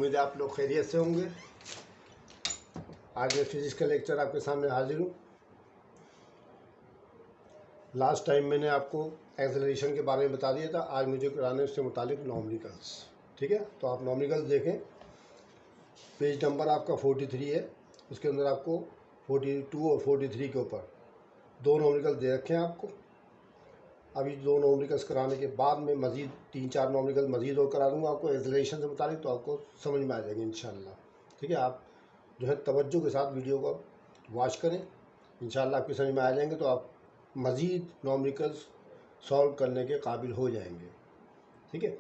उम्मीद है आप लोग खैरियत से होंगे। आज मैं फिजिक्स का लेक्चर आपके सामने हाजिर हूँ। लास्ट टाइम मैंने आपको एक्सेलरेशन के बारे में बता दिया था, आज मुझे कराने उससे मुतालिक नॉमिकल्स। ठीक है, तो आप नॉमिकल्स देखें। पेज नंबर आपका 43 है, उसके अंदर आपको 42 और 43 के ऊपर दो नॉमिकल्स दे रखे हैं आपको। अभी दो नॉमिकल्स कराने के बाद में मज़ीद 3-4 नॉमिकल मज़ीद और करा दूँगा आपको एक्सेलरेशन से मुतालिक, तो आपको समझ में आ जाएंगे इंशाल्लाह। ठीक है, आप जो है तवज्जो के साथ वीडियो को वॉच करें, इंशाल्लाह आपकी समझ में आ जाएंगे, तो आप मज़ीद नॉमिकल्स सॉल्व करने के काबिल हो जाएंगे। ठीक है,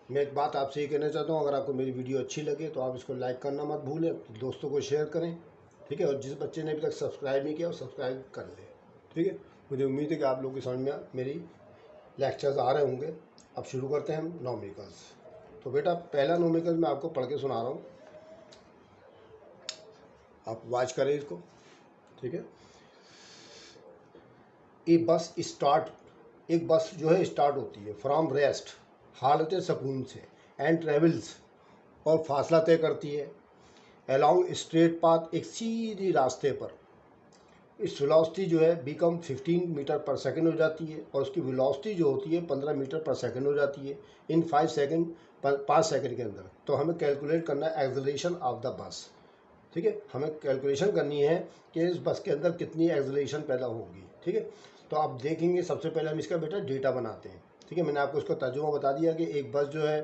मैं एक बात आपसे ये कहना चाहता हूँ, अगर आपको मेरी वीडियो अच्छी लगे तो आप इसको लाइक करना मत भूलें, दोस्तों को शेयर करें। ठीक है, और जिस बच्चे ने अभी तक सब्सक्राइब नहीं किया वो सब्सक्राइब कर ले। ठीक है, मुझे उम्मीद है कि आप लोगों की समझ में मेरी लेक्चर्स आ रहे होंगे। अब शुरू करते हैं हम नॉमिकल्स। तो बेटा पहला नॉमिकल मैं आपको पढ़ के सुना रहा हूँ, आप वॉच करें इसको। ठीक है, एक बस जो है स्टार्ट होती है फ्रॉम रेस्ट, हालत सुकून से, एंड ट्रेवल्स और फासला तय करती है अलॉन्ग स्ट्रेट पाथ, एक सीधी रास्ते पर। इस वेलोसिटी जो है बिकम 15 मीटर पर सेकंड हो जाती है, और उसकी वेलोसिटी जो होती है 15 मीटर पर सेकंड हो जाती है इन 5 सेकंड, 5 सेकंड के अंदर। तो हमें कैलकुलेट करना है एक्सेलरेशन ऑफ द बस। ठीक है, हमें कैलकुलेशन करनी है कि इस बस के अंदर कितनी एक्सेलरेशन पैदा होगी। ठीक है, तो आप देखेंगे सबसे पहले हम इसका बेटा डेटा बनाते हैं। ठीक है, मैंने आपको इसका तर्जुमा बता दिया कि एक बस जो है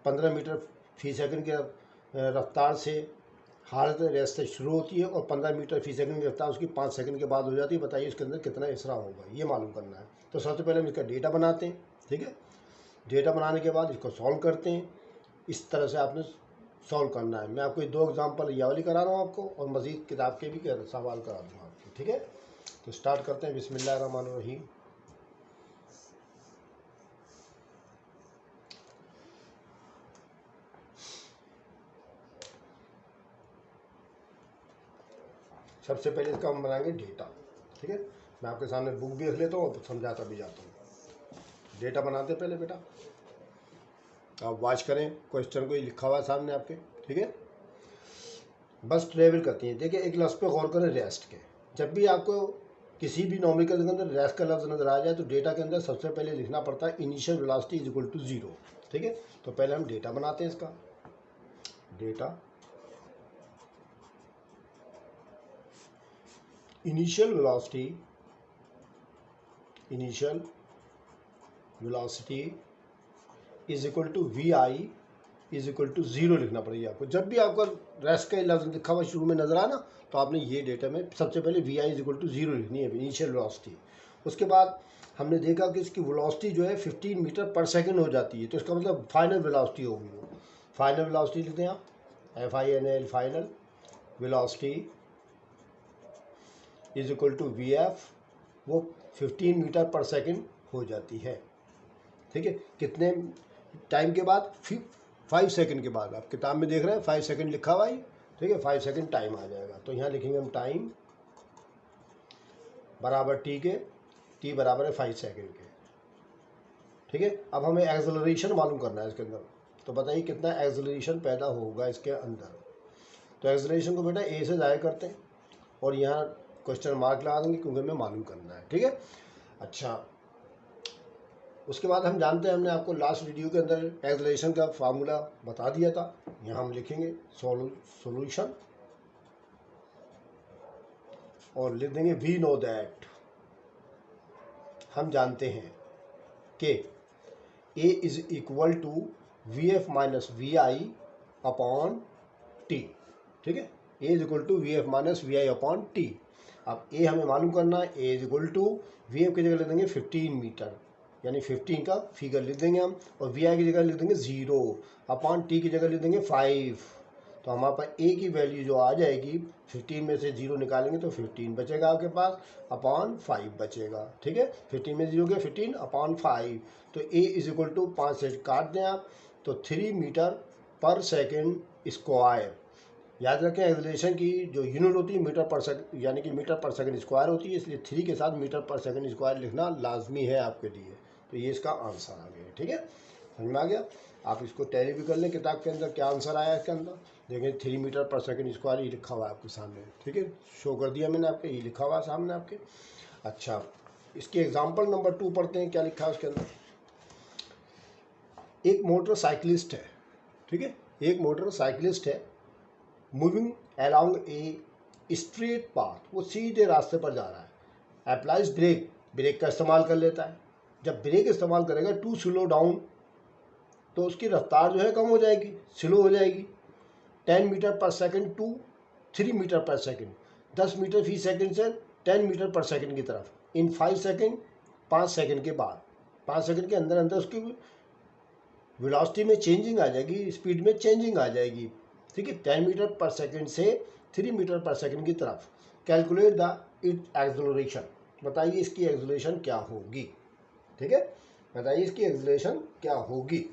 15 मीटर फी सेकंड के रफ्तार से हालत रेस्ट से शुरू होती है, और 15 मीटर फी सेकंड की रफ्तार उसकी 5 सेकंड के बाद हो जाती है। बताइए इसके अंदर कितना इसरा होगा, ये मालूम करना है। तो सबसे पहले हम इसका डेटा बनाते हैं। ठीक है, डेटा बनाने के बाद इसको सॉल्व करते हैं। इस तरह से आपने सॉल्व करना है। मैं आपको 2 एग्जाम्पल ये वाली करा रहा हूँ आपको, और मज़ीद किताब के भी सवाल करा दूँगा आपको। ठीक है, तो स्टार्ट करते हैं। बिस्मिल्लाहिर्रहमानिर्रहीम। सबसे पहले इसका हम बनाएंगे डेटा। ठीक है, मैं आपके सामने बुक भी रख लेता हूँ और समझाता भी जाता हूँ। डेटा बनाते पहले बेटा, आप वॉच करें क्वेश्चन को, ये लिखा हुआ है सामने आपके। ठीक है, बस ट्रेवल करती है। देखिए एक लफ्ज़ पे गौर करें, रेस्ट के। जब भी आपको किसी भी नॉमिकल के अंदर रेस्ट का लफ्ज़ नजर आ जाए तो डेटा के अंदर सबसे पहले लिखना पड़ता है initial velocity is equal to 0। ठीक है, तो पहले हम डेटा बनाते हैं इसका। Data initial velocity is equal to VI is equal to 0 लिखना पड़ेगा आपको। जब भी आपका रेस्ट का लफ्ज़ लिखा हुआ शुरू में नजर आना, तो आपने ये डेटा में सबसे पहले VI इज इक्वल टू 0 लिखनी है, इनिशियल वेलोसिटी। उसके बाद हमने देखा कि इसकी वेलोसिटी जो है 15 मीटर पर सेकंड हो जाती है, तो इसका मतलब फाइनल वेलोसिटी होगी। वो फाइनल वेलोसिटी लिखते हैं आप, FINL, final velocity is equal to VF, वो 15 मीटर पर सेकंड हो जाती है। ठीक है, कितने टाइम के बाद? 5 सेकंड के बाद। आप किताब में देख रहे हैं 5 सेकंड लिखा हुआ है। ठीक है, 5 सेकंड टाइम आ जाएगा, तो यहाँ लिखेंगे हम टाइम बराबर टी के, टी बराबर है 5 सेकंड के। ठीक है, अब हमें एक्सेलरेशन मालूम करना है इसके अंदर। तो बताइए कितना एक्सेलरेशन पैदा होगा इसके अंदर। तो एक्सेलरेशन को बेटा ए से ज़ाहिर करते हैं, और यहाँ क्वेश्चन मार्क लगा देंगे क्योंकि हमें मालूम करना है। ठीक है, अच्छा उसके बाद हम जानते हैं, हमने आपको लास्ट वीडियो के अंदर एक्सेलरेशन का फार्मूला बता दिया था। यहाँ हम लिखेंगे सॉल्यूशन और लिख देंगे वी नो दैट, हम जानते हैं कि A is equal to VF minus VI upon T. ठीक है, A is equal to VF minus VI upon T. अब ए हमें मालूम करना है, A is equal to VF की जगह लिख देंगे 15 मीटर, यानी 15 का फिगर लिख देंगे हम, और VI की जगह लिख देंगे 0 अपॉन टी की जगह लिख देंगे 5। तो हमारे पास ए की वैल्यू जो आ जाएगी, 15 में से 0 निकालेंगे तो 15 बचेगा आपके पास, अपॉन 5 बचेगा। ठीक है, 15 में 0 गया 15 अपॉन 5, तो ए इज इक्वल टू 5 से काट दें आप, तो 3 मीटर पर सेकेंड स्क्वायर। याद रखें एक्सेलरेशन की जो यूनिट होती है मीटर पर सेकंड, यानी कि मीटर पर सेकंड स्क्वायर होती है, इसलिए 3 के साथ मीटर पर सेकंड स्क्वायर लिखना लाजमी है आपके लिए। तो ये इसका आंसर आ गया। ठीक है, समझ में आ गया। आप इसको टैली भी कर लें किताब के अंदर, क्या आंसर आया इसके अंदर देखें 3 मीटर पर सेकंड स्क्वायर, ये लिखा हुआ है आपके सामने, ठीक है, शो कर दिया मैंने आपके, ये लिखा हुआ है सामने आपके। अच्छा, इसके एग्जाम्पल नंबर 2 पढ़ते हैं, क्या लिखा है उसके अंदर। एक मोटरसाइकिलिस्ट है, ठीक है, एक मोटरसाइकिलिस्ट है, moving along a straight path, वो सीधे रास्ते पर जा रहा है। अप्लाइज ब्रेक, ब्रेक का इस्तेमाल कर लेता है। जब ब्रेक इस्तेमाल करेगा टू स्लो डाउन, तो उसकी रफ्तार जो है कम हो जाएगी, स्लो हो जाएगी। 10 meter per second to 3 meter per second, 10 metre fee second से 10 मीटर पर सेकंड की तरफ इन 5 सेकंड, 5 सेकंड के बाद, 5 सेकंड के अंदर अंदर उसकी वेलोसिटी में चेंजिंग आ जाएगी, स्पीड में चेंजिंग आ जाएगी, ठीक है, 10 मीटर पर सेकंड से 3 मीटर पर सेकंड की तरफ। कैलकुलेट द इट एक्सेलरेशन, बताइए इसकी एक्सेलरेशन क्या होगी, ठीक है, बताइए इसकी एक्सेलरेशन क्या होगी।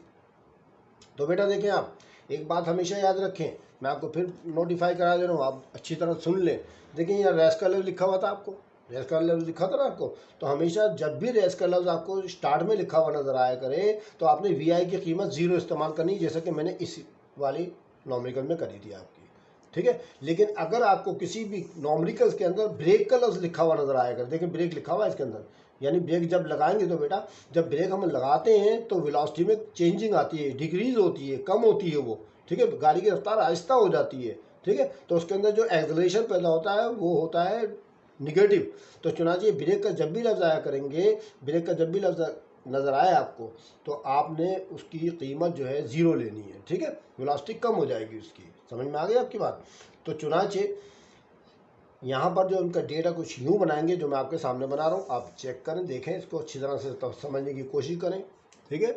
तो बेटा देखें, आप एक बात हमेशा याद रखें, मैं आपको फिर नोटिफाई करा दे रहा हूँ, आप अच्छी तरह सुन लें। देखिए यहाँ रेस का लेवल लिखा हुआ था आपको, रेस का लेवल लिखा था ना आपको, तो हमेशा जब भी रेस का लफ्ज़ आपको स्टार्ट में लिखा हुआ नजर आया करे तो आपने वी की कीमत 0 इस्तेमाल करनी, जैसा कि मैंने इस वाली नॉमरिकल में करी थी आपकी, ठीक है। लेकिन अगर आपको किसी भी नॉमरिकल्स के अंदर ब्रेक का लफ्ज़ लिखा हुआ नजर आया करे, देखिए ब्रेक लिखा हुआ है इसके अंदर, यानी ब्रेक जब लगाएंगे तो बेटा, जब ब्रेक हम लगाते हैं तो वेलोसिटी में चेंजिंग आती है, डिक्रीज होती है, कम होती है वो, ठीक है, गाड़ी की रफ्तार आहिस्ता हो जाती है, ठीक है। तो उसके अंदर जो एक्सेलरेशन पैदा होता है वो होता है निगेटिव। तो चुनाचे ब्रेक का जब भी लफ्ज़ आया करेंगे, ब्रेक का जब भी लफ्ज़ नज़र आए आपको, तो आपने उसकी कीमत जो है 0 लेनी है, ठीक है, वेलोसिटी कम हो जाएगी उसकी। समझ में आ गई आपकी बात। तो चुनाचे यहाँ पर जो उनका डेटा कुछ यूँ बनाएंगे जो मैं आपके सामने बना रहा हूँ, आप चेक करें, देखें इसको अच्छी तरह से, तब समझने की कोशिश करें, ठीक है।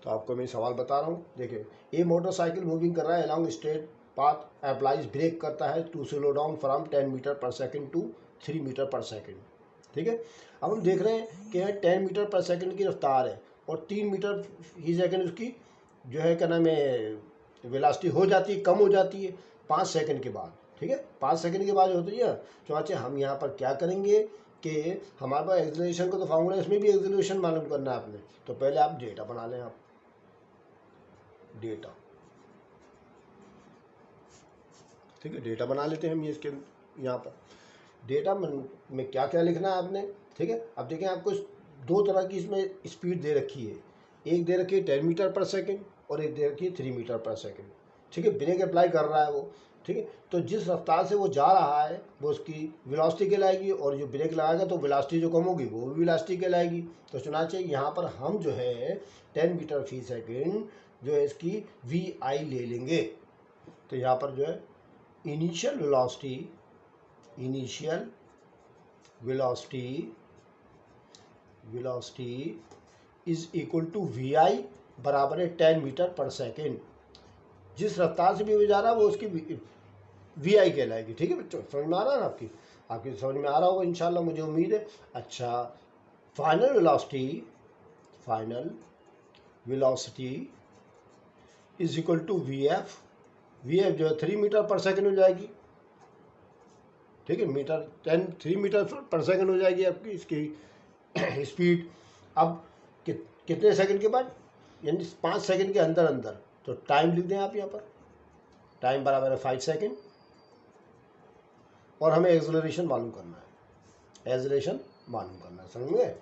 तो आपको मैं सवाल बता रहा हूँ, देखिए ए मोटरसाइकिल मूविंग कर रहा है along straight path, applies brake करता है to slow down from 10 meter per second to 3 meter per second, ठीक है। अब हम देख रहे हैं कि 10 मीटर पर सेकंड की रफ्तार है और 3 मीटर ही सेकंड उसकी जो है क्या नाम है वेलोसिटी हो जाती है, कम हो जाती है 5 सेकंड के बाद, ठीक है, 5 सेकंड के बाद होती है। तो अच्छा हम यहाँ पर क्या करेंगे कि हमारे पास एक्सेलरेशन का तो फार्मूला, इसमें भी एक्सेलरेशन मालूम करना है आपने, तो पहले आप डेटा बना लें, आप डेटा, ठीक है, डेटा बना लेते हैं हम ये इसके यहाँ पर डेटा में क्या क्या लिखना है आपने, ठीक है। अब देखें आपको 2 तरह की इसमें स्पीड दे रखी है, एक दे रखी है 10 मीटर पर सेकंड और एक दे रखी है 3 मीटर पर सेकंड, ठीक है, ब्रेक अप्लाई कर रहा है वो, ठीक है। तो जिस रफ्तार से वो जा रहा है वो उसकी वेलोसिटी कहलाएगी, और जो ब्रेक लगाएगा तो वेलोसिटी जो कम होगी वो भी वेलोसिटी कहलाएगी। तो चुनाचे यहाँ पर हम जो है 10 मीटर फी सेकेंड जो है इसकी VI ले लेंगे। तो यहाँ पर जो है initial velocity is equal to VI बराबर है 10 मीटर पर सेकेंड। जिस रफ्तार से भी वो जा रहा है वो उसकी VI कहलाएगी, ठीक है बच्चों, समझ में आ रहा है ना आपकी समझ में आ रहा होगा इंशाल्लाह, मुझे उम्मीद है। अच्छा, final velocity is equal to VF जो है 3 मीटर पर सेकेंड हो जाएगी, ठीक है, 3 मीटर पर सेकेंड हो जाएगी आपकी इसकी स्पीड। अब कितने सेकंड के बाद, यानी 5 सेकंड के अंदर अंदर, तो टाइम लिख दें आप यहाँ पर, टाइम बराबर है 5 सेकंड, और हमें एक्सेलरेशन मालूम करना है, समझ गए।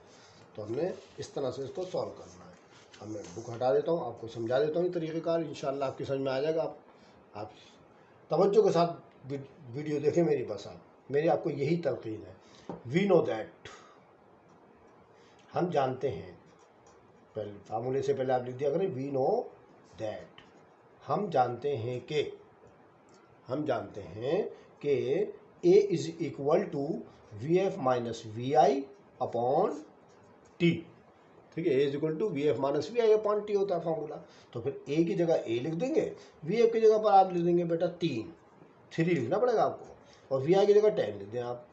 तो हमने इस तरह से इसको सॉल्व करना है। अब मैं बुक हटा देता हूँ, आपको समझा देता हूँ तरीक़ेकार, इंशाल्लाह आपकी समझ में आ जाएगा। आप तवज्जो के साथ वीडियो देखें मेरी, बस मेरी आपको यही तलक़ीन है। वी नो दैट, हम जानते हैं, पहले फार्मूले से पहले आप लिख दिया करें, वी नो दैट, हम जानते हैं कि A is equal to VF minus VI upon T, ठीक है, A is equal to VF minus VI upon T होता है फार्मूला। तो फिर A की जगह A लिख देंगे, VF की जगह पर आप लिख देंगे बेटा 3 लिखना पड़ेगा आपको, और VI की जगह 10 लिख दें आप,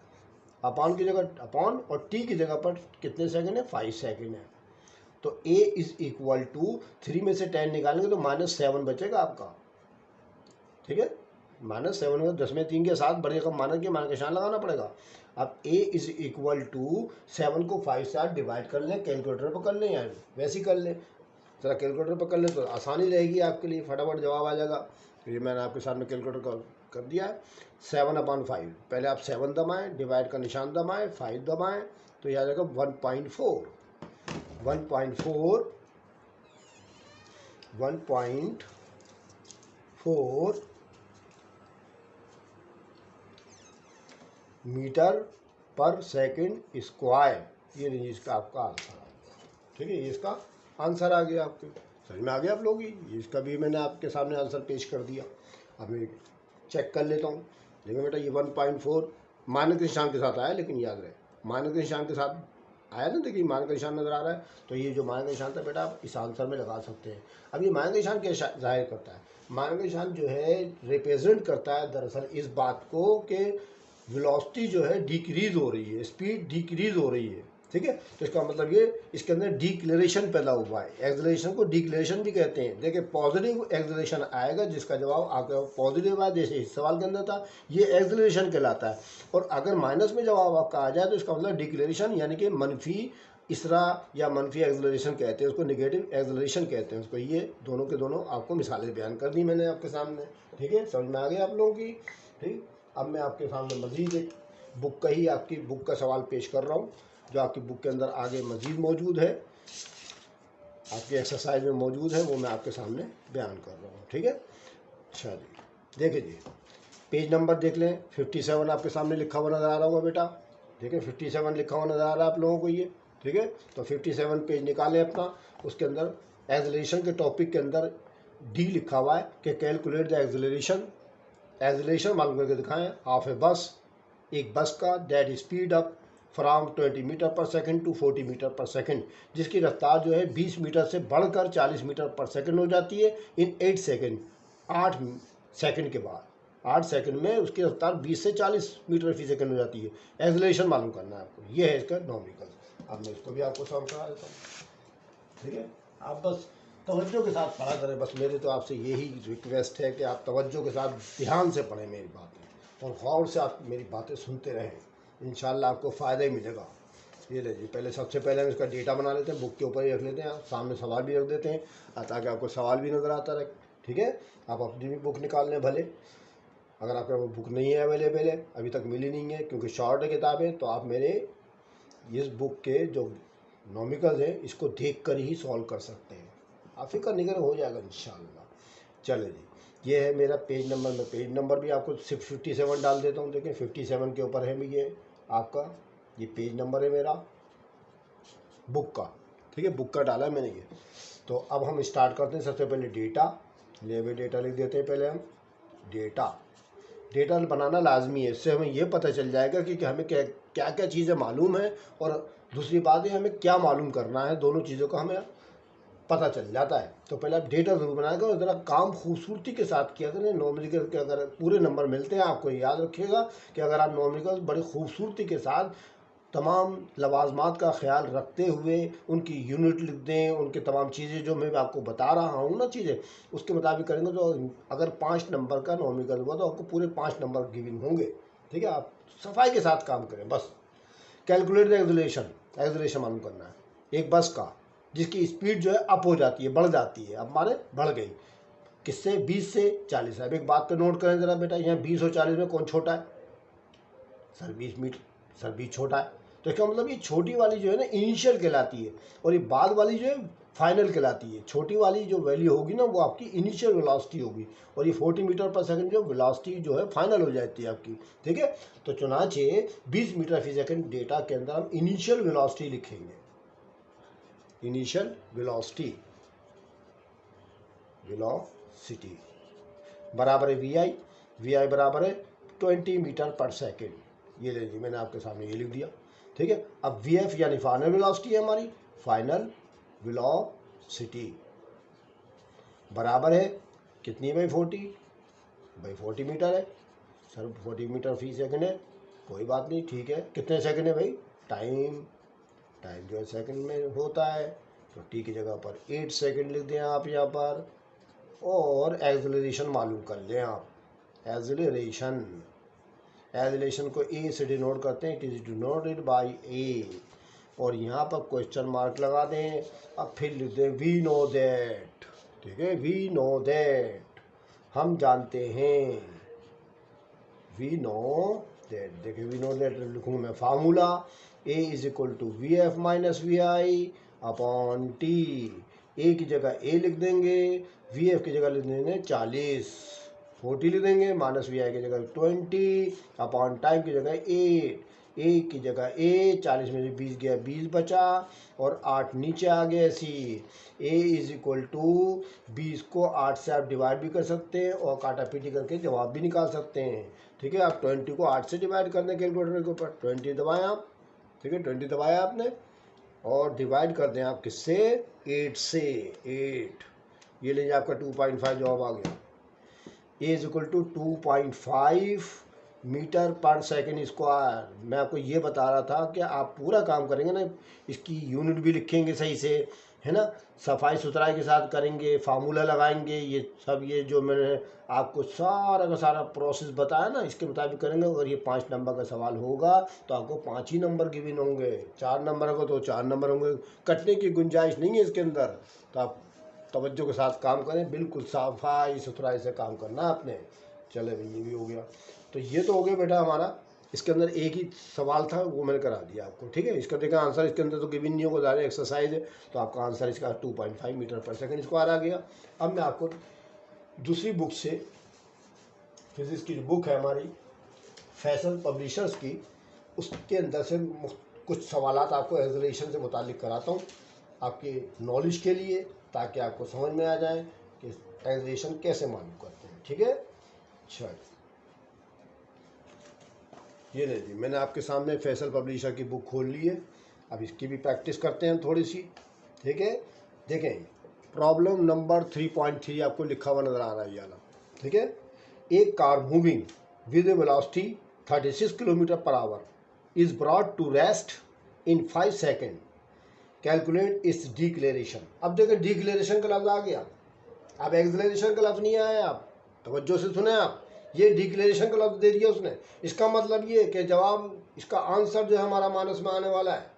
अपॉन की जगह अपॉन, और T की जगह पर कितने सेकंड है, 5 सेकंड है। तो A इज इक्वल टू 3 में से 10 निकालेंगे तो -7 बचेगा आपका, ठीक है, -7 में 10 में 3 के साथ बड़े रकम मान के निशान लगाना पड़ेगा। अब A इज इक्वल टू 7 को 5 से आप डिवाइड कर लें, कैलकुलेटर पर कर लें या वैसे ही कर लें, ज़रा कैलकुलेटर पर कर ले तो आसानी रहेगी आपके लिए, फटाफट जवाब आ जाएगा। तो ये मैंने आपके सामने कैलकुलेटर कर दिया है। 7/5, पहले आप 7 दबाएँ, डिवाइड का निशान दबाएँ, 5 दबाएँ, तो ये आ जाएगा 1.4। 1.4 मीटर पर सेकंड स्क्वायर, ये नहीं इसका आपका आंसर आ गया। ठीक है, ये इसका आंसर आ गया। आपके समझ में आ गया आप लोग ही, इसका भी मैंने आपके सामने आंसर पेश कर दिया। अब मैं चेक कर लेता हूँ। देखो बेटा, ये 1.4 माइनस के निशान के साथ आया, लेकिन याद रहे माइनस के निशान के साथ आया ना, देखिए माइनस का निशान नज़र आ रहा है, तो ये जो माइनस का निशान था बेटा आप इस आंसर में लगा सकते हैं। अब ये माइनस का निशान क्या जाहिर करता है? माइनस का निशान जो है रिप्रेजेंट करता है दरअसल इस बात को कि वेलोसिटी जो है डिक्रीज हो रही है, स्पीड डिक्रीज हो रही है। ठीक है, तो इसका मतलब ये इसके अंदर डिक्लेरेशन पैदा हुआ है। एक्सेलरेशन को डिक्लेरेशन भी कहते हैं। देखिए पॉजिटिव एक्सेलरेशन आएगा जिसका जवाब आपका पॉजिटिव है, जैसे इस सवाल के अंदर था, ये एक्सेलरेशन कहलाता है। और अगर माइनस में जवाब आपका आ जाए तो इसका मतलब डिक्लेरेशन, यानी कि मनफी इसरा या मनफी एक्सेलरेशन कहते हैं उसको, नेगेटिव एक्सेलरेशन कहते हैं उसको। ये दोनों के दोनों आपको मिसालें बयान कर दी मैंने आपके सामने। ठीक है, समझ में आ गया आप लोगों की। ठीक, अब मैं आपके सामने मज़ीद एक बुक का ही आपकी बुक का सवाल पेश कर रहा हूँ, जो आपकी बुक के अंदर आगे मज़ीद मौजूद है, आपकी एक्सरसाइज में मौजूद है, वो मैं आपके सामने बयान कर रहा हूँ। ठीक है, अच्छा जी, देखिए जी, पेज नंबर देख लें। 57 आपके सामने लिखा हुआ नज़र आ रहा होगा बेटा। ठीक है, 57 लिखा हुआ नज़र आ रहा है आप लोगों को ये। ठीक है, तो 57 पेज निकालें अपना। उसके अंदर एक्सेलरेशन के टॉपिक के अंदर डी लिखा हुआ है कि कैलकुलेट द एक्सेलरेशन। एक्सेलरेशन मालूम करके दिखाएं ऑफ ए बस, एक बस का, that speed up from 20 meter per second to 40 meter per second, जिसकी रफ्तार जो है 20 मीटर से बढ़कर 40 मीटर पर सेकंड हो जाती है इन 8 सेकंड, 8 सेकंड के बाद 8 सेकंड में उसकी रफ्तार 20 से 40 मीटर फी सेकंड हो जाती है। एक्सेलरेशन मालूम करना है आपको, ये है इसका नॉमिकल। अब मैं इसको भी आपको सॉल्व करा देता हूँ। ठीक है, आप बस तवज्जो के साथ पढ़ा करें, बस मेरी तो आपसे यही रिक्वेस्ट है कि आप तवज्जो के साथ ध्यान से पढ़ें मेरी बातें, और गौर से आप मेरी बातें सुनते रहें। इंशाल्लाह आपको फ़ायदा ही मिलेगा। ये ले जी, पहले सबसे पहले हम इसका डेटा बना लेते हैं, बुक के ऊपर ही रख लेते हैं, सामने सवाल भी रख देते हैं ताकि आपको सवाल भी नज़र आता रहे। ठीक है, आप अपनी भी बुक निकाल लें भले, अगर आपके पास बुक नहीं है अवेलेबल है, अभी तक मिली नहीं है क्योंकि शॉर्ट है किताबें, तो आप मेरे इस बुक के जो नॉमिकल्स हैं इसको देख कर ही सॉल्व कर सकते हैं। आप फिक्र नहीं करें, हो जाएगा इंशाल्लाह। चले जी, ये है मेरा पेज नंबर। मैं पेज नंबर भी आपको सिर्फ 57 डाल देता हूँ। देखें 57 के ऊपर है भी ये आपका, ये पेज नंबर है मेरा बुक का। ठीक है, बुक का डाला है मैंने ये। तो अब हम स्टार्ट करते हैं। सबसे पहले डेटा ले, भी डेटा लिख देते हैं पहले हम। डेटा बनाना लाजमी है, इससे हमें ये पता चल जाएगा कि हमें क्या क्या क्या चीज़ें मालूम है, और दूसरी बात है हमें क्या मालूम करना है, दोनों चीज़ों का हमें पता चल जाता है। तो पहले आप डेटा ज़रूर बनाएगा और ज़रा काम खूबसूरती के साथ किया करें। नॉमिकल के अगर पूरे नंबर मिलते हैं, आपको याद रखिएगा कि अगर आप नॉमिकल बड़ी खूबसूरती के साथ तमाम लवाजमात का ख्याल रखते हुए उनकी यूनिट लिख दें, उनके तमाम चीज़ें जो मैं आपको बता रहा हूँ ना चीज़ें, उसके मुताबिक करेंगे तो अगर 5 नंबर का नॉमिकल हुआ तो आपको पूरे 5 नंबर गिवन होंगे। ठीक है, आप सफाई के साथ काम करें बस। कैलकुलेट द एक्सेलरेशन, एक्सेलरेशन मालूम करना है एक बस का जिसकी स्पीड जो है अप हो जाती है, बढ़ जाती है। अब माने बढ़ गई किससे, 20 से 40। अब एक बात पे नोट करें ज़रा बेटा, यहाँ 20 और 40 में कौन छोटा है? सर 20 मीटर, सर 20 छोटा है। तो इसका मतलब ये छोटी वाली जो है ना इनिशियल कहलाती है, और ये बाद वाली जो है फाइनल कहलाती है। छोटी वाली जो वैल्यू होगी ना वो आपकी इनिशियल वेलोसिटी होगी, और ये 40 मीटर पर सेकंड जो वेलोसिटी जो है फाइनल हो जाती है आपकी। ठीक है, तो चुनाचे 20 मीटर फी सेकंड डेटा के अंदर हम इनिशियल वेलोसिटी लिखेंगे। इनिशियल वेलोसिटी बराबर है वी आई बराबर है 20 मीटर पर सेकंड। ये ले लीजिए, मैंने आपके सामने ये लिख दिया। ठीक है, अब वी एफ यानी फाइनल वेलोसिटी है हमारी, फाइनल वेलोसिटी बराबर है कितनी, बाई 40 मीटर है। सर 40 मीटर फी सेकंड है, कोई बात नहीं, ठीक है। कितने सेकंड है भाई? टाइम जो है सेकंड में होता है, तो टी की जगह पर 8 सेकंड लिख दें आप यहाँ पर। और एक्सेलरेशन मालूम कर लें आप। एक्सेलरेशन को ए से डिनोट करते हैं, इट इज डिनोटेड बाय ए। और यहाँ पर क्वेश्चन मार्क लगा दें। अब फिर लिख दें वी नो दैट, ठीक है, वी नो दैट, हम जानते हैं, वी नो दैट। देखिए वी नो दैट लिखूँगा मैं, formula A is equal to V F minus V I upon T. A की जगह ए लिख देंगे, वी एफ की जगह लिख देंगे 40, 40 लिख देंगे, माइनस वी आई की जगह 20 अपॉन टाइम की जगह 8, ए की जगह ए, 40 में से 20 गया 20 बचा और 8 नीचे आ गया सी। ए इज इक्वल टू 20 को 8 से आप डिवाइड भी कर सकते हैं और काटा पीटी करके जवाब भी निकाल सकते हैं, ठीक है। आप 20 को 8 से डिवाइड कर दें कैलकुलेटर के ऊपर, 20 दबाएं आप, ठीक है, 20 दबाया आपने और डिवाइड कर दें आप किससे, 8 से, 8, ये लीजिए आपका 2.5 जवाब आ गया। ए इज इक्वल टू 2.5 मीटर पर सेकेंड स्क्वायर। मैं आपको ये बता रहा था कि आप पूरा काम करेंगे ना, इसकी यूनिट भी लिखेंगे सही से, है ना, सफाई सुथराई के साथ करेंगे, फार्मूला लगाएंगे, ये सब, ये जो मैंने आपको सारा का सारा प्रोसेस बताया ना, इसके मुताबिक करेंगे। अगर ये 5 नंबर का सवाल होगा तो आपको 5 ही नंबर गिवन होंगे, 4 नंबर होगा तो 4 नंबर होंगे, कटने की गुंजाइश नहीं है इसके अंदर। तो आप तवज्जो के साथ काम करें, बिल्कुल सफाई सुथराई से काम करना आपने। चले भाई ये भी हो गया। तो ये तो हो गया बेटा हमारा, इसके अंदर एक ही सवाल था वो मैंने करा दिया आपको, ठीक है। इसका देखा आंसर इसके अंदर तो गिवन नहीं होगा, ज़्यादा एक्सरसाइज है, तो आपका आंसर इसका 2.5 मीटर पर सेकेंड स्क्वायर आ गया। अब मैं आपको दूसरी बुक से, फिजिक्स की जो बुक है हमारी फैसल पब्लिशर्स की, उसके अंदर से कुछ सवालात आपको एक्सेलरेशन से मुतालिक कराता हूँ आपके नॉलेज के लिए, ताकि आपको समझ में आ जाए कि एक्सेलरेशन कैसे मालूम करते हैं, ठीक है। चलिए ये लीजिए मैंने आपके सामने फैसल पब्लिशर की बुक खोल ली है, अब इसकी भी प्रैक्टिस करते हैं थोड़ी सी, ठीक है। देखें प्रॉब्लम नंबर 3.3 आपको लिखा हुआ नज़र आ रहा है ये वाला, ठीक है। एक car moving with a velocity 36 kilometer per hour is brought to rest in 5 second, calculate its declaration. अब देखें डिक्लेरेशन का लफ्ज़ आ गया, अब एक्सेलरेशन का लफ्ज़ नहीं आया, आप तवज्जो से सुने। आप ये डिक्लेरेशन का लफ्ज़ दे दिया उसने, इसका मतलब ये कि जवाब, इसका आंसर जो है हमारा मानस में आने वाला है।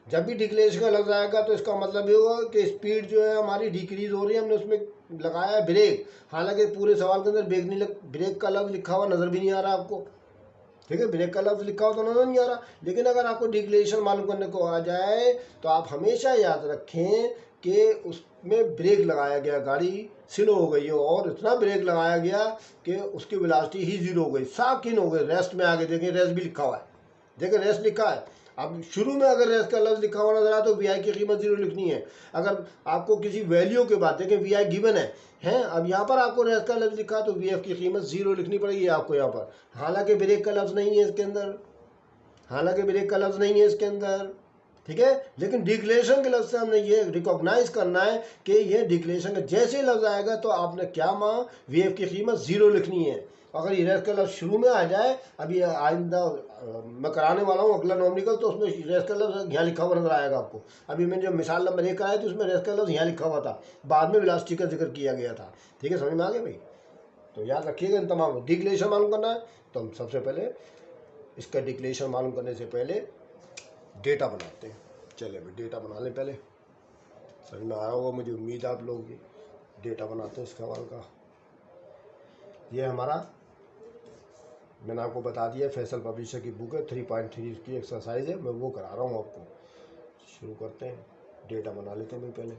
जब भी डिक्लेरेशन का लफ्ज़ आएगा तो इसका मतलब ये होगा कि स्पीड जो है हमारी डिक्रीज हो रही है, हमने उसमें लगाया है ब्रेक। हालांकि पूरे सवाल के अंदर ब्रेक नहीं ब्रेक का लफ्ज़ लिखा हुआ नज़र भी नहीं आ रहा आपको, ठीक है, ब्रेक का लफ्ज़ लिखा हुआ तो नज़र नहीं आ रहा। लेकिन अगर आपको डिक्लेरेशन मालूम करने को आ जाए तो आप हमेशा याद रखें कि उसमें ब्रेक लगाया गया, गाड़ी स्लो हो गई है और इतना ब्रेक लगाया गया कि उसकी वेलोसिटी ही 0 हो गई, साकिन हो गई, रेस्ट में आगे देखें रेस्ट भी लिखा हुआ है, देखें रेस्ट लिखा है। अब शुरू में अगर रेस्ट का लफ्ज़ लिखा हुआ नजर आए तो वी आई की कीमत 0 लिखनी है। अगर आपको किसी वैल्यू के बाद देखें वी आई गिवन है, अब यहाँ पर आपको रेस्ट का लफ्ज़ लिखा तो वी एफ की कीमत 0 लिखनी पड़ेगी आपको यहाँ पर। हालांकि ब्रेक का लफ्ज़ नहीं है इसके अंदर, हालांकि ब्रेक का लफ्ज़ नहीं है इसके अंदर, ठीक है। लेकिन डिक्लेरेशन के लफ्ज़ से हमने ये रिकॉग्नाइज करना है कि ये डिक्लेरेशन का जैसे लफ्ज़ आएगा तो आपने क्या माँ वी एफ की कीमत 0 लिखनी है। अगर ये रेस्ट का लफ्ज़ शुरू में आ जाए, अभी आइंदा मैं कराने वाला हूँ अगला नॉमिकल, तो उसमें रेस्ट का लफ्ज़ यहाँ लिखा हुआ नजर आएगा आपको। अभी मैंने जो मिसाल नंबर 1 कराया तो उसमें रेस्ट का लफ्ज़ यहाँ लिखा हुआ था, बाद में वेलोसिटी का जिक्र किया गया था, ठीक है, समझ में आ गया भाई। तो याद रखिएगा इन तमाम डिक्लेरेशन मालूम करना है तो हम सबसे पहले इसका डिक्लेरेशन मालूम करने से पहले डेटा बनाते हैं। चलिए भाई डेटा बना लें पहले, समझ में आया होगा मुझे उम्मीद है आप लोग भी। डेटा बनाते हैं इस सवाल का। ये हमारा मैंने आपको बता दिया फैसल पब्लिशर की बुक है, 3.3 की एक्सरसाइज है, मैं वो करा रहा हूँ आपको। शुरू करते हैं, डेटा बना लेते हैं भाई पहले,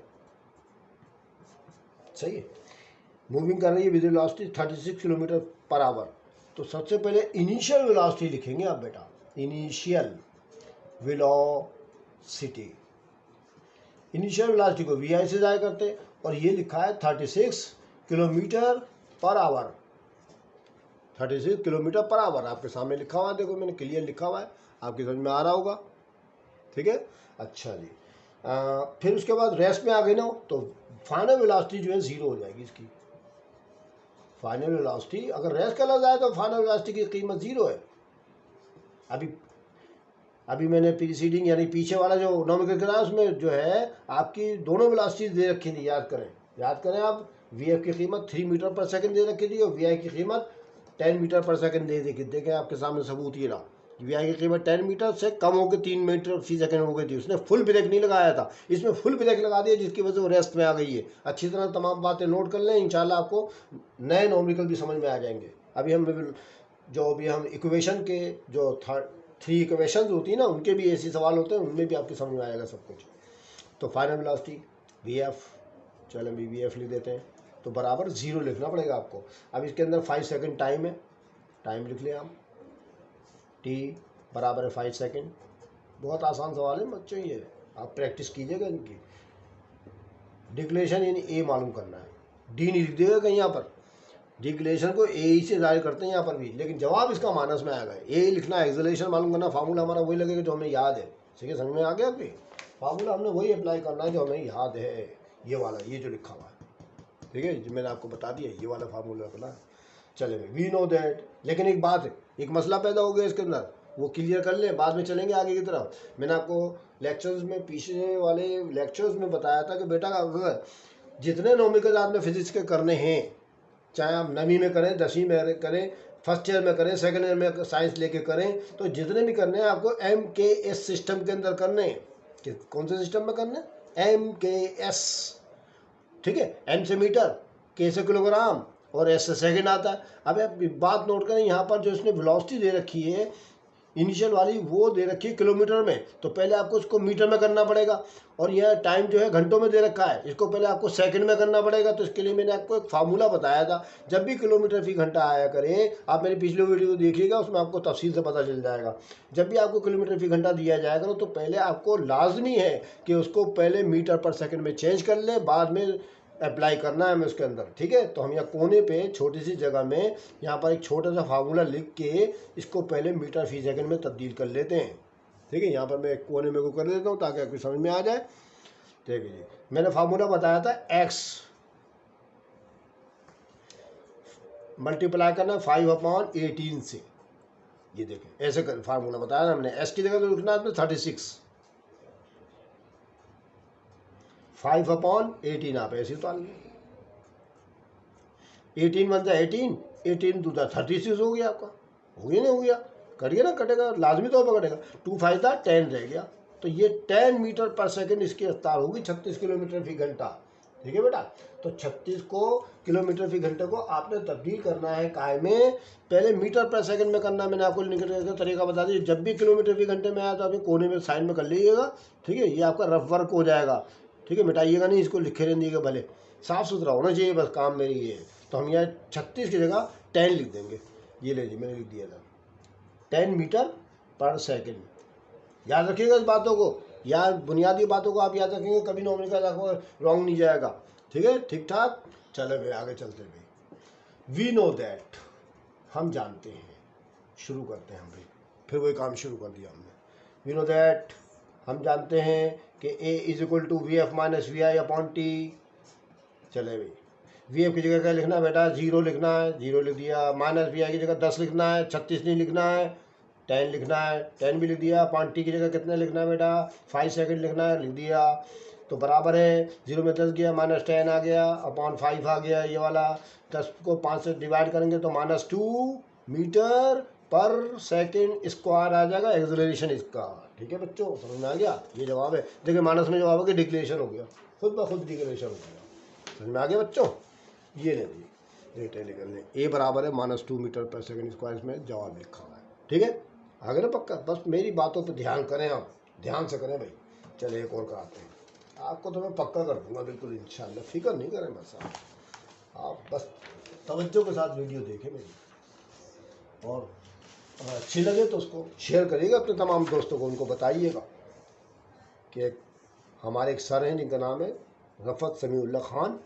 सही है। मूविंग कर रही है with velocity 36 kilometer per our, तो सबसे पहले इनिशियल वेलोसिटी लिखेंगे आप बेटा, इनिशियल वेलोसिटी, इनिशियल वेलोसिटी को वी आई से जाया करते हैं और ये लिखा है 36 kilometer per our, 36 kilometer per our आपके सामने लिखा हुआ है, देखो मैंने क्लियर लिखा हुआ है, आपकी समझ में आ रहा होगा, ठीक है। अच्छा जी, फिर उसके बाद रेस्ट में आ गई ना तो फाइनल वेलोसिटी जो है 0 हो जाएगी इसकी। फाइनल वेलोसिटी अगर रेस्ट का लफ्ज़ आए तो फाइनल वेलोसिटी की कीमत 0 है। अभी मैंने प्रीसीडिंग यानी पीछे वाला जो नॉमिकल कराया उसमें जो है आपकी दोनों वेलोसिटी दे रखी थी, याद करें आप, वी एफ की कीमत 3 मीटर पर सेकंड दे रखी थी और वी आई की कीमत 10 मीटर पर सेकंड दे रखी। देखें आपके सामने सबूत ये रहा, वी आई की कीमत 10 मीटर से कम होकर 3 मीटर फी सेकंड हो गई थी। उसने फुल ब्रेक नहीं लगाया था, इसमें फुल ब्रेक लगा दिया जिसकी वजह से वो रेस्ट में आ गई है। अच्छी तरह तमाम बातें नोट कर लें, इंशाल्लाह आपको नए न्यूमेरिकल भी समझ में आ जाएंगे। अभी हम इक्वेशन के जो 3 इक्वेशन होती है ना, उनके भी ऐसे सवाल होते हैं, उनमें भी आपके समझ में आएगा सब कुछ। तो फाइनल वेलोसिटी वी एफ, चलो अभी वी एफ लिख देते हैं, तो बराबर 0 लिखना पड़ेगा आपको। अब इसके अंदर 5 सेकंड टाइम है, टाइम लिख लें आप, टी बराबर है 5 सेकंड। बहुत आसान सवाल है बच्चों, ये आप प्रैक्टिस कीजिएगा इनकी। डिक्लेरेशन यानी ए मालूम करना है, डी नहीं लिख देगा कहीं यहाँ पर, डिक्लेरेशन को ए ही से जाहिर करते हैं यहाँ पर भी, लेकिन जवाब इसका माइनस में आएगा। ए लिखना है, एक्सेलरेशन मालूम करना, फार्मूला हमारा वही लगेगा जो हमें याद है। ठीक है, समझ में आ गया आपकी? फार्मूला हमने वही अप्लाई करना है जो हमें याद है, ये वाला, ये जो लिखा हुआ है। ठीक है, जो मैंने आपको बता दिया, ये वाला फार्मूला अपना है। चले वी नो दैट, लेकिन एक बात है, एक मसला पैदा हो गया इसके अंदर, वो क्लियर कर लें, बाद में चलेंगे आगे की तरफ। मैंने आपको लेक्चर्स में, पीछे वाले लेक्चर्स में बताया था कि बेटा अगर जितने न्यूमेरिकल आपने फिजिक्स के करने हैं, चाहे आप 9वीं में करें, 10वीं में करें, फर्स्ट ईयर में करें, सेकंड ईयर में साइंस लेके करें, तो जितने भी करने हैं आपको MKS सिस्टम के अंदर करने हैं। कौन से सिस्टम में करने हैं? MKS। ठीक है, M से मीटर, K से किलोग्राम और S से सेकंड आता है। अब आप बात नोट करें, यहाँ पर जो इसने वेलोसिटी दे रखी है इनिशियल वाली, वो दे रखी है किलोमीटर में, तो पहले आपको इसको मीटर में करना पड़ेगा। और यह टाइम जो है घंटों में दे रखा है, इसको पहले आपको सेकंड में करना पड़ेगा। तो इसके लिए मैंने आपको एक फार्मूला बताया था, जब भी किलोमीटर फी घंटा आया करें, आप मेरी पिछले वीडियो देखिएगा, उसमें आपको तफसील से पता चल जाएगा। जब भी आपको किलोमीटर फी घंटा दिया जाएगा तो पहले आपको लाजमी है कि उसको पहले मीटर पर सेकेंड में चेंज कर ले, बाद में अप्लाई करना है हमें उसके अंदर। ठीक है, तो हम यहाँ कोने पे छोटी सी जगह में यहाँ पर एक छोटा सा फार्मूला लिख के इसको पहले मीटर फी सेकंड में तब्दील कर लेते हैं। ठीक है, यहाँ पर मैं एक कोने में को कर देता हूँ ताकि आपको समझ में आ जाए। ठीक है जी, मैंने फार्मूला बताया था x मल्टीप्लाई करना 5/18 से। ये देखें, ऐसे कर फार्मूला बताया ना हमने। s की जगह तो लिखना है 36, 5/18 आप ऐसे तो 18 बन जाए 18, 18 दूसरा 36 हो गया आपका। हो गया नहीं हो गया? कट गया ना, कटेगा लाजमी तौर पर कटेगा। 2 5 10 रह गया, तो ये 10 मीटर पर सेकंड इसकी रफ्तार होगी, 36 किलोमीटर फी घंटा। ठीक है बेटा, तो 36 को किलोमीटर फी घंटे को आपने तब्दील करना है काय में, पहले मीटर पर सेकंड में करना है। मैंने आपको निकलने का तरीका बता दिया। जब भी किलोमीटर फी घंटे में आया तो आपने कोने में साइड में कर लीजिएगा। ठीक है, ये आपका रफ वर्क हो जाएगा। ठीक है, मिटाइएगा नहीं, इसको लिखे रहने भले, साफ़ सुथरा होना चाहिए बस काम मेरी ये। तो हम यहाँ 36 की जगह 10 लिख देंगे। ये ले लीजिए, मैंने लिख दिया था 10 मीटर पर सेकंड। याद रखिएगा इस बातों को, या बुनियादी बातों को आप याद रखेंगे, कभी न्यूमेरिकल रॉन्ग नहीं जाएगा। ठीक है, ठीक ठाक। चले भाई आगे चलते भाई। वी नो दैट, हम जानते हैं, शुरू करते हैं हम भाई, फिर वही काम शुरू कर दिया हमने। वी नो दैट, हम जानते हैं कि A = VF - VI/T। चले भाई, VF की जगह क्या लिखना है बेटा? 0 लिखना है, 0 लिख दिया। माइनस VI की जगह 10 लिखना है, 36 नहीं लिखना है, 10 लिखना है, 10 भी लिख दिया। T की जगह कितने लिखना है बेटा? 5 सेकंड लिखना है, लिख दिया। तो बराबर है 0 में 10 गया, -10 आ गया, /5 आ गया। ये वाला 10 को 5 से डिवाइड करेंगे तो -2 मीटर पर सेकंड स्क्वायर आ जाएगा एक्सेलरेशन इसका। ठीक है बच्चों, समझ में आ गया? ये जवाब है। देखिए माइनस में जवाब हो गया, डिक्लेरेशन हो गया, खुद ब खुद डिक्लेरेशन हो गया। समझ में आ गया बच्चों? ये ले लीजिए, डेटा निकल लें। A बराबर है -2 मीटर पर सेकंड स्क्वायर, इसमें जवाब लिखा हुआ है। ठीक है, आगे ना पक्का, बस मेरी बातों पर ध्यान करें, आप ध्यान से करें भाई। चले एक और कराते हैं, आपको तो मैं पक्का कर दूंगा बिल्कुल इंशाल्लाह, फिक्र नहीं करें बस आप बस तवज्जो के साथ वीडियो देखें मेरी, और अच्छी लगे तो उसको शेयर करिएगा अपने तमाम दोस्तों को, उनको बताइएगा कि हमारे एक सर हैं जिनका नाम है रफ़त समीउल्लाह खान,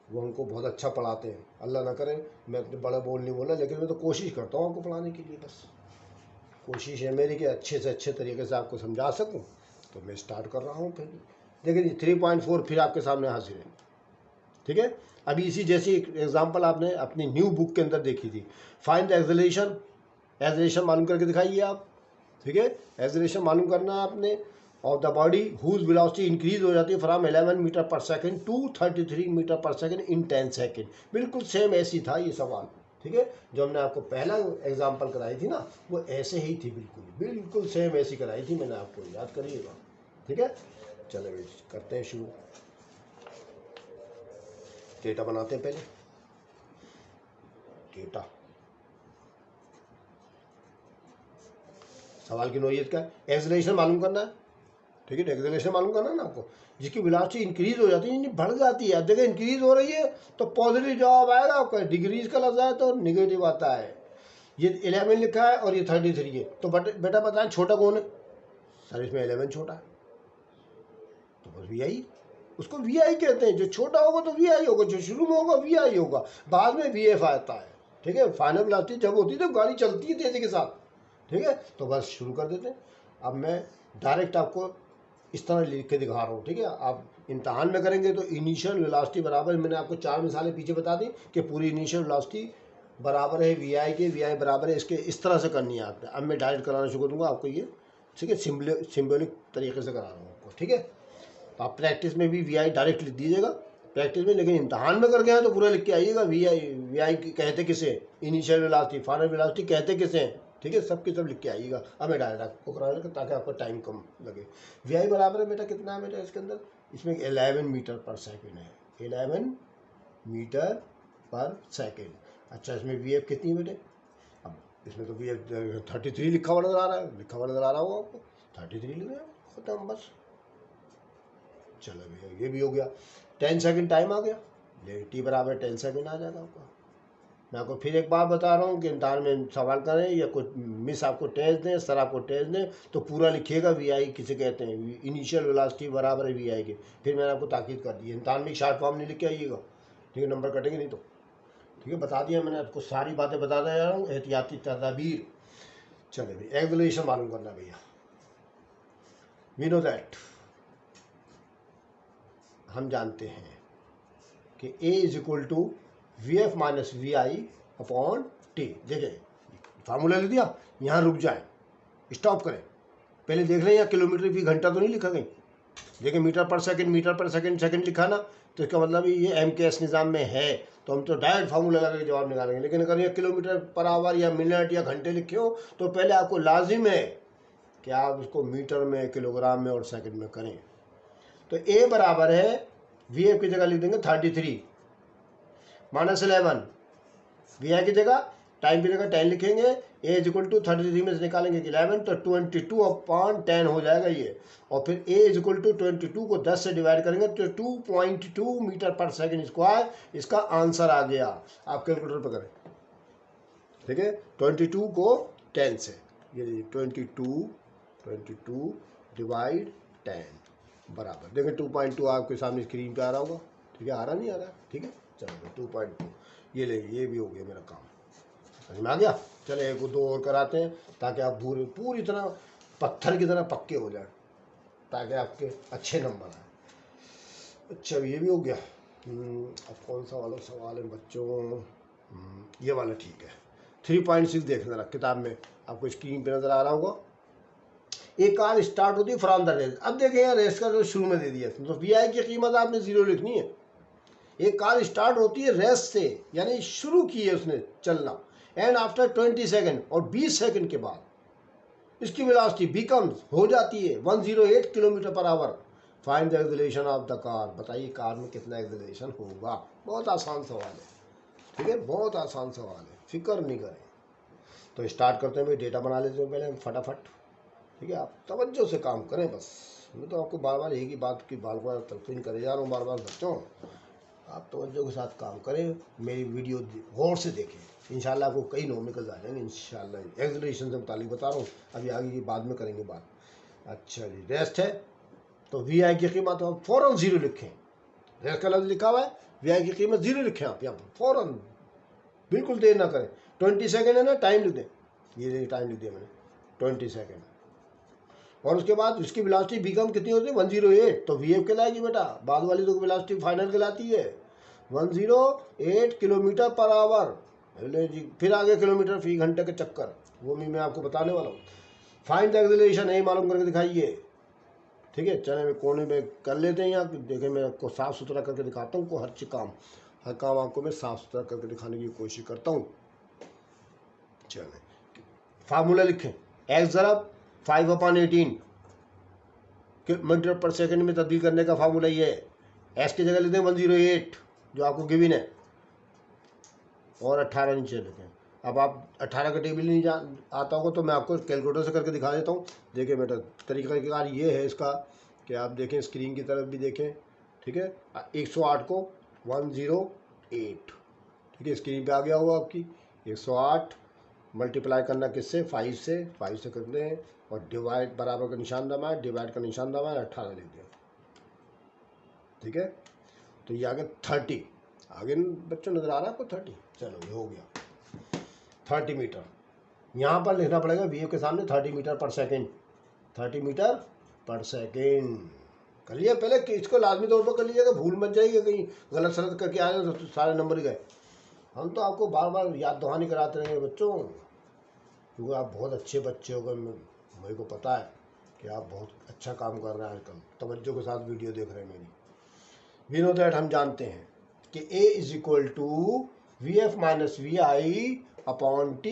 वो हमको बहुत अच्छा पढ़ाते हैं। अल्लाह ना करे मैं अपने बड़ा बोल नहीं बोला, लेकिन मैं तो कोशिश करता हूँ आपको पढ़ाने के लिए, बस कोशिश है मेरी कि अच्छे से अच्छे तरीके से आपको समझा सकूँ। तो मैं स्टार्ट कर रहा हूँ फिर। देखिए 3.4 फिर आपके सामने हाजिर है। ठीक है, अभी इसी जैसी एग्जांपल आपने अपनी न्यू बुक के अंदर देखी थी। फाइंड द एक्सेलरेशन, एक्सेलरेशन मालूम करके दिखाइए आप। ठीक है, एक्सेलरेशन मालूम करना है आपने of the body whose velocity increase हो जाती है from 11 meter per second to 33 meter per second in 10 second. बिल्कुल सेम ऐसी था ये सवाल। ठीक है, जो हमने आपको पहला एग्जाम्पल कराई थी ना, वो ऐसे ही थी, बिल्कुल बिल्कुल सेम ऐसी कराई थी मैंने आपको, याद करिएगा। ठीक है, चलो भाई करते हैं शुरू। डेटा बनाते हैं पहले। डेटा, सवाल की नोयत क्या है? एक्सेलरेशन मालूम करना है। ठीक है, एक्सेलरेशन मालूम करना है ना आपको, जिसकी वेलोसिटी इंक्रीज हो जाती है, यानी बढ़ जाती है। अब देखिए इंक्रीज हो रही है तो पॉजिटिव जवाब आएगा आपका, डिक्रीज का लफ्ज आए तो निगेटिव आता है। ये 11 लिखा है और ये 33 है, तो बेटा बताएं छोटा कौन है? सर इसमें 11 छोटा है, तो बस वी आई, उसको वी आई कहते हैं। जो छोटा होगा तो वी आई होगा, जो शुरू में होगा वी आई होगा, बाद में वी एफ आता है। ठीक है, फाइनल वेलोसिटी जब होती है तो गाड़ी चलती है तेजी के साथ। ठीक है, तो बस शुरू कर देते हैं। अब मैं डायरेक्ट आपको इस तरह लिख के दिखा रहा हूँ। ठीक है, आप इम्तहान में करेंगे तो इनिशियल वेलोसिटी बराबर, मैंने आपको 4 मिसालें पीछे बता दी कि पूरी इनिशियल वेलोसिटी बराबर है वी आई के, वी आई बराबर है इसके, इस तरह से करनी है आपने। अब मैं डायरेक्ट कराना शुरू करूँगा आपको ये। ठीक है, सिम्बोलिक तरीके से करा रहा हूँ आपको। ठीक है, तो आप प्रैक्टिस में भी वी आई डायरेक्ट लिख दीजिएगा प्रैक्टिस में, लेकिन इम्तहान में करके आए तो पूरा लिख के आइएगा। वी आई कहते किसे? इनिशियल वेलोसिटी, फाइनल वेलोसिटी कहते किसे? ठीक है, सब के सब लिख के आइएगा। अब मैं डायरेक्ट आपको करा देगा ताकि आपका टाइम कम लगे। वी आई बराबर है बेटा कितना है बेटा इसके अंदर? इसमें 11 मीटर पर सेकेंड है, 11 मीटर पर सेकेंड। अच्छा, इसमें वी एफ कितनी है बेटे? अब इसमें तो वी एफ 33 लिखा हुआ नजर आ रहा है, लिखा हुआ नजर आ रहा होगा आपको, 33 लिख रहे हैं, खत्म बस। चलो भैया ये भी हो गया। 10 सेकंड टाइम आ गया, टी बराबर 10 सेकंड आ जाएगा आपका। मैं आपको फिर एक बार बता रहा हूँ कि इम्तहान में सवाल करें या कुछ मिस आपको टेस्ट दें, सर आपको टेस्ट दें, तो पूरा लिखिएगा वी आई किसे कहते हैं, इनिशियल वेलोसिटी बराबर है वी आई के। फिर मैंने आपको ताकीद कर दी है, इम्तहान में शॉर्ट फॉर्म नहीं लिख के आइएगा। ठीक है, नंबर कटेंगे नहीं तो। ठीक है, बता दिया मैंने आपको, सारी बातें बताता जा रहा हूँ, एहतियाती तदाबीर। चले भाई, एक्सेलरेशन मालूम करना भैया। वी नो दैट, हम जानते हैं कि A is equal to V F minus V I upon T. देखिए फार्मूला लिख दिया, यहाँ रुक जाए, स्टॉप करें, पहले देख लें यहाँ किलोमीटर फी घंटा तो नहीं लिखा कहीं। देखिए मीटर पर सेकंड सेकंड लिखा ना, तो इसका मतलब ये एम के एस निज़ाम में है, तो हम तो डायरेक्ट फार्मूला लगा के जवाब निकालेंगे। लेकिन अगर ये किलोमीटर पर आवर या मिनट या घंटे लिखे हो तो पहले आपको लाजिम है कि आप उसको मीटर में, किलोग्राम में और सेकंड में करें। तो ए बराबर है, वी एफ की जगह लिख देंगे 33 माइनस 11, वी आई की जगह टाइम की जगह 10 लिखेंगे, ए इज इक्वल टू 33 में से निकालेंगे 11 तो 22 अपॉन 10 हो जाएगा ये। और फिर ए इज इक्वल टू 22 को 10 से डिवाइड करेंगे तो 2.2 मीटर पर सेकंड स्क्वायर, इसका आंसर आ गया। आप कैलकुलेटर पर करें। ठीक है, 22 को 10 से, ये 22 डिवाइड 10 बराबर, देखिए 2.2 आपके सामने स्क्रीन पे आ रहा होगा। ठीक है, आ रहा नहीं आ रहा? ठीक है, चलो 2.2 ये ले, ये भी हो गया मेरा काम, समझ में आ गया। चले एक दो और कराते हैं ताकि आप पूरी तरह पत्थर की तरह पक्के हो जाए, ताकि आपके अच्छे नंबर आए। अच्छा ये भी हो गया। अब कौन सा वाला सवाल है बच्चों? ये वाला ठीक है। 3.6 देख जरा किताब में, आपको स्क्रीन पे नजर आ रहा होगा। एक कार स्टार्ट होती है फ्रॉम द रेस। अब देखें यार, रेस का तो शुरू में दे दिया, तो वी आई की कीमत आपने 0 लिखनी है। एक कार स्टार्ट होती है रेस से, यानी शुरू की है उसने चलना, एंड आफ्टर 20 सेकंड, और 20 सेकंड के बाद इसकी वेलोसिटी बिकम्स हो जाती है 108 kilometre per our. Find the acceleration of the car. बताइए कार में कितना एक्सेलरेशन होगा? बहुत आसान सवाल है। ठीक है, बहुत आसान सवाल है, फिक्र नहीं करें। तो स्टार्ट करते हैं भाई, डेटा बना लेते हैं पहले हम फटाफट। ठीक है, आप तवज्जो से काम करें बस। मैं तो आपको बार बार एक ही बात की बार बार तलकीन करे जा रहा हूँ बार बार बच्चों, आप तवज्जो के साथ काम करें, मेरी वीडियो गौर से देखें, इंशाल्लाह आपको कई नौ निकल आ जाएंगे इंशाल्लाह। एक्सेलरेशन से मुतालिक बता रहा हूँ, अभी आगे की बाद में करेंगे बात। अच्छा जी, रेस्ट है तो वी आई की कीमत आप फ़ौरन 0 लिखें। रेस्ट का लफ्ज़ लिखा हुआ है, वी आई की कीमत 0 लिखें आप यहाँ पर फ़ौरन, बिल्कुल देर ना करें। 20 सेकेंड है ना, टाइम लिख दें, ये टाइम लिख दिया मैंने 20 सेकेंड। और उसके बाद उसकी वेलोसिटी बिकम कितनी होती है? 108, तो वी एफ कहलाएगी बेटा, बाद वाली तो वेलोसिटी फाइनल कहलाती है 108 किलोमीटर पर आवर। जी, फिर आगे किलोमीटर फी घंटे के चक्कर, वो भी मैं आपको बताने वाला हूँ। फाइंड द एक्सेलरेशन है, मालूम करके दिखाइए। ठीक है, चले मैं कोने में कर लेते हैं यहाँ, देखें मैं आपको साफ़ सुथरा करके दिखाता हूँ को हर काम आपको मैं साफ़ सुथरा करके दिखाने की कोशिश करता हूँ। चलें, फार्मूला लिखें, x ज़रब 5/18 मीटर पर सेकंड में तब्दील करने का फार्मूला ये है। x की जगह लिख दें 108 जो आपको गिवन है, और 18 नीचे लिखें। अब आप 18 का टेबल नहीं आता होगा तो मैं आपको कैलकुलेटर से करके दिखा देता हूँ। देखिए बेटा, तरीक़ाकार ये है इसका कि आप देखें, स्क्रीन की तरफ भी देखें, ठीक है। 108 को 108, ठीक है, स्क्रीन पे आ गया होगा आपकी। 108 मल्टीप्लाई करना किससे, 5 से करते हैं, और डिवाइड बराबर का निशान दबाएं, डिवाइड का निशान दबाएं, 18 लिख दें, ठीक है। तो ये आ गया 30। आगे बच्चों नज़र आ रहा है आपको 30? चलो ये हो गया 30 मीटर। यहाँ पर लिखना पड़ेगा वी के सामने 30 मीटर पर सेकेंड, 30 मीटर पर सेकेंड। कर लिया पहले कि इसको लाजमी तौर पर कर लीजिएगा, भूल मत जाइएगा कहीं गलत सलत करके आए तो सारे नंबर ही गए। हम तो आपको बार बार याद दहानी कराते रहेंगे बच्चों, क्योंकि आप बहुत अच्छे बच्चे हो गए। मेरे को पता है कि आप बहुत अच्छा काम कर रहे हैं आजकल, तवज्जो के साथ वीडियो देख रहे हैं मेरी। वी नो दैट, हम जानते हैं कि A is equal to VF minus VI upon T।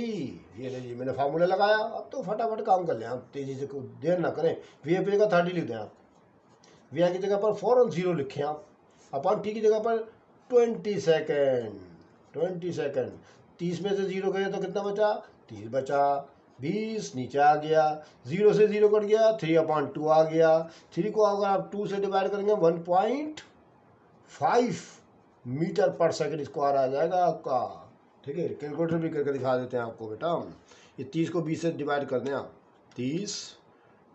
ये लीजिए मैंने फार्मूला लगाया। अब तो फटाफट काम कर लें आप, तेज़ी से कोई देर ना करें। VF की जगह 30 लिख दें आप, VI की जगह पर 4 और 0 लिखें आप, अपॉन T की जगह पर 20 सेकेंड। 20 सेकेंड, 30 में से 0 गए तो कितना बचा, 30 बचा। 20 नीचे आ गया, 0 से 0 कट गया, 3/2 आ गया। 3 को अगर आप 2 से डिवाइड करेंगे 1.5 मीटर पर सेकंड स्क्वायर आ जाएगा आपका, ठीक है। कैलकुलेटर भी करके दिखा देते हैं आपको बेटा। ये 30 को 20 से डिवाइड कर दें आप, 30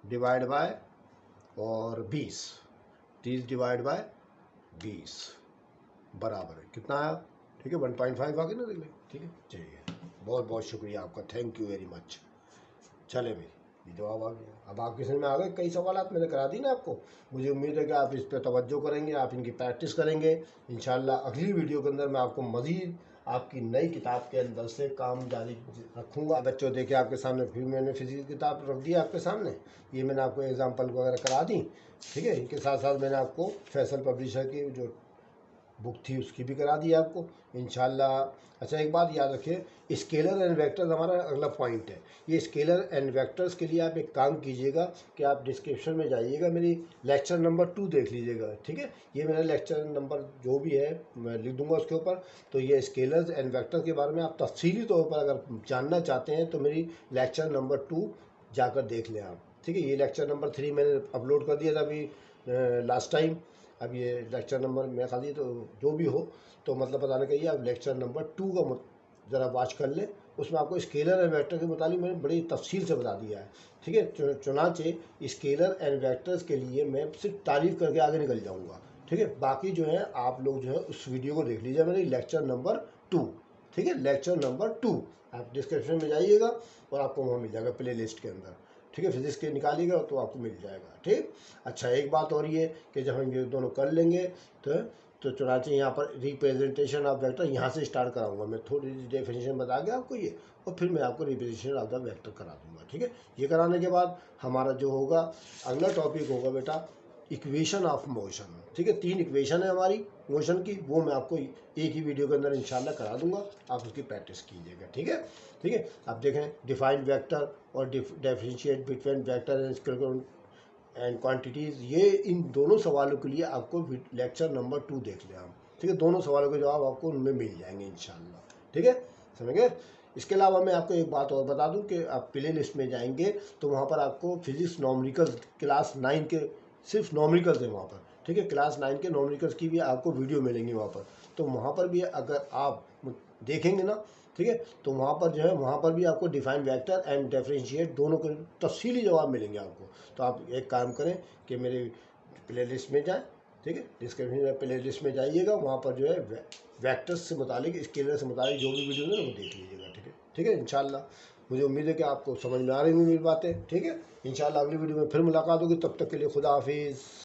डिवाइड बाय और 20, 30 डिवाइड बाय 20 बराबर है कितना आया, ठीक है, 1.5 आ गया ना, देख लें, ठीक है। चलिए, बहुत बहुत शुक्रिया आपका, थैंक यू वेरी मच। चले भाई, ये जवाब आ गया। अब आपके समझ में आ गए कई सवाल मैंने करा दी ना आपको। मुझे उम्मीद है कि आप इस पर तवज्जो करेंगे, आप इनकी प्रैक्टिस करेंगे। इंशाल्लाह अगली वीडियो के अंदर मैं आपको मज़ीद आपकी नई किताब के अंदर से काम जारी रखूँगा। बच्चों देखिए आपके सामने फिर मैंने फिजिक्स की किताब रख दी आपके सामने। ये मैंने आपको एग्जाम्पल वगैरह करा दी, ठीक है। इनके साथ साथ मैंने आपको फैसल पब्लिशर की जो बुक थी उसकी भी करा दी आपको इंशाल्लाह। अच्छा, एक बात याद रखिए, स्केलर एंड वेक्टर्स हमारा अगला पॉइंट है। ये स्केलर एंड वेक्टर्स के लिए आप एक काम कीजिएगा कि आप डिस्क्रिप्शन में जाइएगा, मेरी लेक्चर नंबर 2 देख लीजिएगा, ठीक है। ये मेरा लेक्चर नंबर जो भी है मैं लिख दूंगा उसके ऊपर। तो ये स्केलर्स एंड वेक्टर्स के बारे में आप तफसीली तौर पर अगर जानना चाहते हैं तो मेरी लेक्चर नंबर 2 जाकर देख लें आप, ठीक है। ये लेक्चर नंबर 3 मैंने अपलोड कर दिया था अभी लास्ट टाइम। अब ये लेक्चर नंबर मैं खाली तो जो भी हो तो मतलब बताने का ये, आप लेक्चर नंबर 2 का ज़रा वॉच कर लें। उसमें आपको स्केलर एंड वेक्टर के मुताबिक मैंने बड़ी तफसील से बता दिया है, ठीक है। चुनाचे स्केलर एंड वेक्टर्स के लिए मैं सिर्फ तारीफ़ करके आगे निकल जाऊँगा, ठीक है। बाकी जो है आप लोग जो है उस वीडियो को देख लीजिए, मेरी लेक्चर नंबर 2, ठीक है। लेक्चर नंबर 2 आप डिस्क्रिप्शन में जाइएगा और आपको वहाँ मिल जाएगा प्ले लिस्ट के अंदर, ठीक है। फिजिक्स के निकालिएगा तो आपको मिल जाएगा, ठीक। अच्छा, एक बात और ये कि जब हम ये दोनों कर लेंगे तो चुनाचे यहाँ पर रिप्रेजेंटेशन ऑफ वेक्टर यहाँ से स्टार्ट कराऊंगा मैं, थोड़ी सी डेफिनेशन बता के आपको ये, और फिर मैं आपको रिप्रेजेंटेशन ऑफ द वेक्टर करा दूंगा, ठीक है। ये कराने के बाद हमारा जो होगा अगला टॉपिक होगा बेटा इक्वेशन ऑफ मोशन, ठीक है। 3 इक्वेशन है हमारी मोशन की, वो मैं आपको एक ही वीडियो के अंदर इंशाल्लाह करा दूंगा, आप उसकी प्रैक्टिस कीजिएगा, ठीक है, ठीक है। आप देखें डिफाइन वेक्टर और differentiate between vector and quantities, ये इन दोनों सवालों के लिए आपको लेक्चर नंबर 2 देख लें आप, ठीक है। दोनों सवालों के जवाब आपको उनमें मिल जाएंगे इंशाल्लाह, ठीक है, समझ गए। इसके अलावा मैं आपको एक बात और बता दूं कि आप प्ले लिस्ट में जाएंगे तो वहाँ पर आपको फिजिक्स नॉमरिकल क्लास 9 के सिर्फ नॉमरिकल्स है वहाँ पर, ठीक है। क्लास 9 के नॉमरिकल्स की भी आपको वीडियो मिलेंगी वहाँ पर, तो वहाँ पर भी अगर आप देखेंगे ना, ठीक है, तो वहाँ पर जो है वहाँ पर भी आपको डिफाइन वेक्टर एंड डिफरेंशिएट दोनों के तफसीली जवाब मिलेंगे आपको। तो आप एक काम करें कि मेरे प्ले लिस्ट में जाएँ, ठीक है, डिस्क्रिप्शन में प्ले लिस्ट में जाइएगा, वहाँ पर जो है वेक्टर्स से मुतालिक स्केलर से मुतालिक जो भी वीडियो है वो देख लीजिएगा, ठीक है, ठीक है। इंशाल्लाह मुझे उम्मीद है कि आपको समझ में आ रही होंगी मेरी बातें, ठीक है। इंशाल्लाह अगली वीडियो में फिर मुलाकात होगी, तब तक के लिए खुदा हाफिज़।